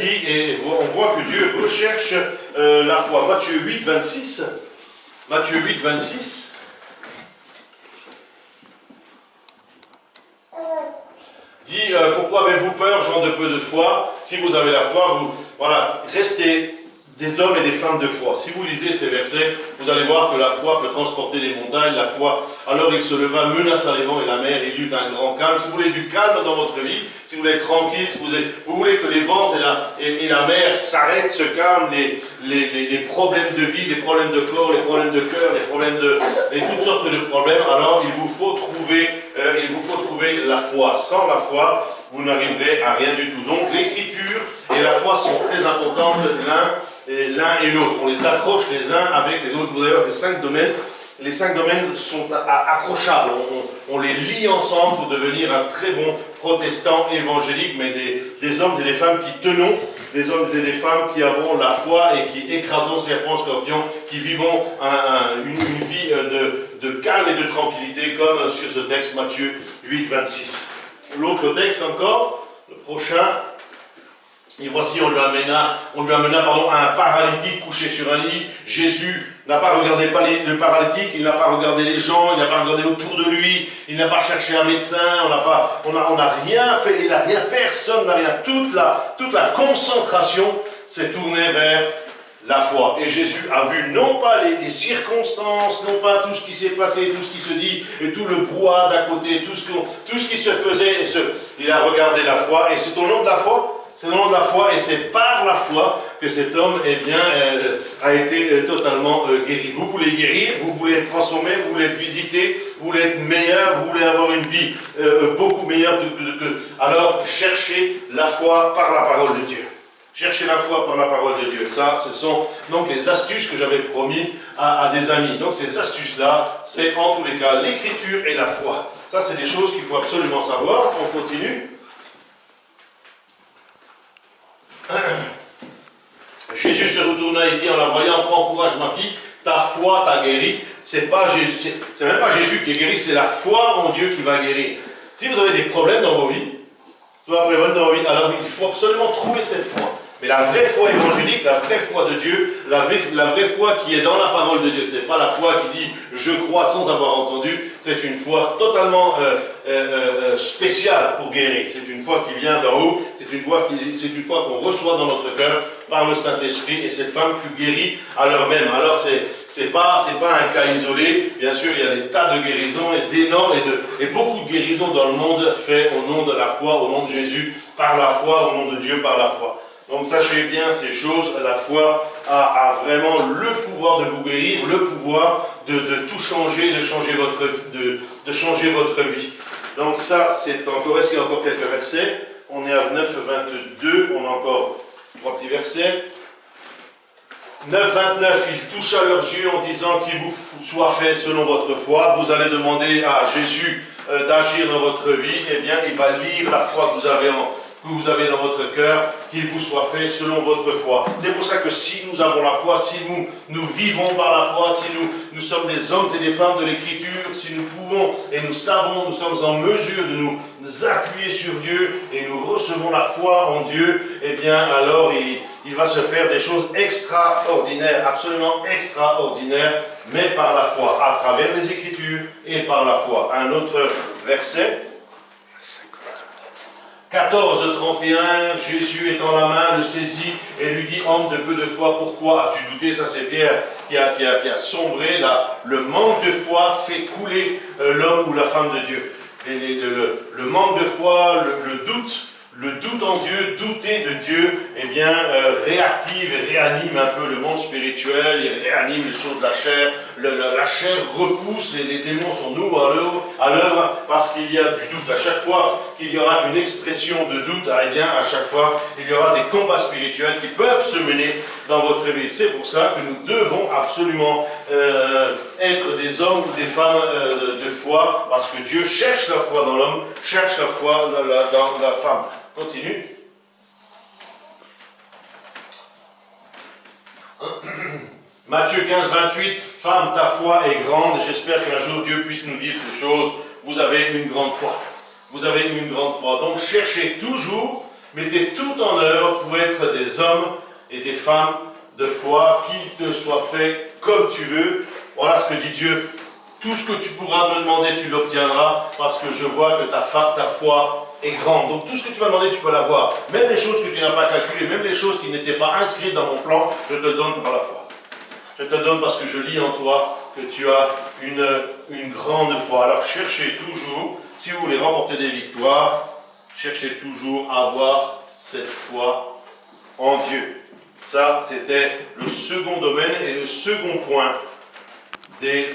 Et on voit que Dieu recherche la foi. Matthieu 8, 26. Matthieu 8, 26. Dit, pourquoi avez-vous peur, gens de peu de foi? Si vous avez la foi, restez des hommes et des femmes de foi. Si vous lisez ces versets, vous allez voir que la foi peut transporter les montagnes. La foi, alors il se leva, menaça les vents et la mer, il eut un grand calme. Si vous voulez du calme dans votre vie, si vous voulez être tranquille, si vous voulez que les vents et la mer s'arrêtent, se calment, les problèmes de vie, les problèmes de corps, les problèmes de cœur, et toutes sortes de problèmes, alors il vous faut trouver la foi. Sans la foi, vous n'arriverez à rien du tout. Donc l'écriture et la foi sont très importantes l'un et l'autre. On les accroche les uns avec les autres. Vous allez voir que les cinq domaines sont accrochables. On les lie ensemble pour devenir un très bon protestant évangélique, mais des hommes et des femmes qui tenons, des hommes et des femmes qui avons la foi et qui écrasons serpents, scorpions, qui vivons une vie de calme et de tranquillité, comme sur ce texte Matthieu 8, 26. L'autre texte encore, le prochain. Et voici, on lui amena un paralytique couché sur un lit. Jésus n'a pas regardé le paralytique, il n'a pas regardé les gens, il n'a pas regardé autour de lui, il n'a pas cherché un médecin, on n'a rien fait, personne n'a rien. Toute la concentration s'est tournée vers la foi. Et Jésus a vu non pas les circonstances, non pas tout ce qui s'est passé, tout ce qui se dit, et tout le brouhaha d'à côté, tout ce qui se faisait, il a regardé la foi, et c'est au nom de la foi. C'est au nom de la foi et c'est par la foi que cet homme a été totalement guéri. Vous voulez guérir, vous voulez être transformé, vous voulez être visité, vous voulez être meilleur, vous voulez avoir une vie beaucoup meilleure alors cherchez la foi par la parole de Dieu. Cherchez la foi par la parole de Dieu. Ça, ce sont donc les astuces que j'avais promis à des amis. Donc ces astuces-là, c'est en tous les cas l'écriture et la foi. Ça, c'est des choses qu'il faut absolument savoir. On continue. Jésus se retourna et dit en la voyant, prends courage ma fille, ta foi t'a guéri. C'est même pas Jésus qui est guéri, c'est la foi en Dieu qui va guérir. Si vous avez des problèmes dans vos vies, alors il faut absolument trouver cette foi. Mais la vraie foi évangélique, la vraie foi de Dieu, la vraie foi qui est dans la parole de Dieu, c'est pas la foi qui dit « je crois sans avoir entendu », c'est une foi totalement spéciale pour guérir. C'est une foi qui vient d'en haut, c'est une foi qu'on reçoit dans notre cœur par le Saint-Esprit, et cette femme fut guérie à l'heure même. Alors c'est pas un cas isolé, bien sûr il y a des tas de guérisons, et beaucoup de guérisons dans le monde faites au nom de la foi, au nom de Jésus, par la foi, au nom de Dieu, par la foi. Donc sachez bien ces choses, la foi a vraiment le pouvoir de vous guérir, le pouvoir de tout changer, de changer votre vie. Donc ça, c'est encore, est-ce qu'il y a encore quelques versets? On est à 9, 22, on a encore 3 petits versets. 9, 29, il toucha leurs yeux en disant qu'il vous soit fait selon votre foi. Vous allez demander à Jésus d'agir dans votre vie, eh bien il va lire la foi que vous avez dans votre cœur, qu'il vous soit fait selon votre foi. C'est pour ça que si nous avons la foi, si nous vivons par la foi, si nous sommes des hommes et des femmes de l'Écriture, si nous pouvons et nous savons, nous sommes en mesure de nous appuyer sur Dieu et nous recevons la foi en Dieu, eh bien alors il va se faire des choses extraordinaires, absolument extraordinaires, mais par la foi, à travers les Écritures et par la foi. Un autre verset. 14, 31, Jésus étend la main, le saisit et lui dit, homme de peu de foi, pourquoi as-tu douté? Ça c'est Pierre qui a sombré. Là, le manque de foi fait couler l'homme ou la femme de Dieu. Le manque de foi, le doute en Dieu, douter de Dieu, eh bien, réactive et réanime un peu le monde spirituel, il réanime les choses de la chair. La chair repousse, les démons sont nouveaux à l'œuvre parce qu'il y a du doute. À chaque fois qu'il y aura une expression de doute, eh bien, à chaque fois, il y aura des combats spirituels qui peuvent se mener dans votre vie. C'est pour ça que nous devons absolument être des hommes ou des femmes de foi, parce que Dieu cherche la foi dans l'homme, cherche la foi dans la femme. Continue. Matthieu 15, 28, femme, ta foi est grande. J'espère qu'un jour Dieu puisse nous dire ces choses. Vous avez une grande foi. Vous avez une grande foi. Donc cherchez toujours, mettez tout en œuvre pour être des hommes et des femmes de foi qui te soient faits comme tu veux. Voilà ce que dit Dieu. Tout ce que tu pourras me demander, tu l'obtiendras, parce que je vois que ta foi est grande. Donc tout ce que tu vas demander, tu peux l'avoir. Même les choses que tu n'as pas calculées, même les choses qui n'étaient pas inscrites dans mon plan, je te le donne par la foi. Je te le donne parce que je lis en toi que tu as une grande foi. Alors cherchez toujours, si vous voulez remporter des victoires, cherchez toujours à avoir cette foi en Dieu. Ça, c'était le second domaine et le second point des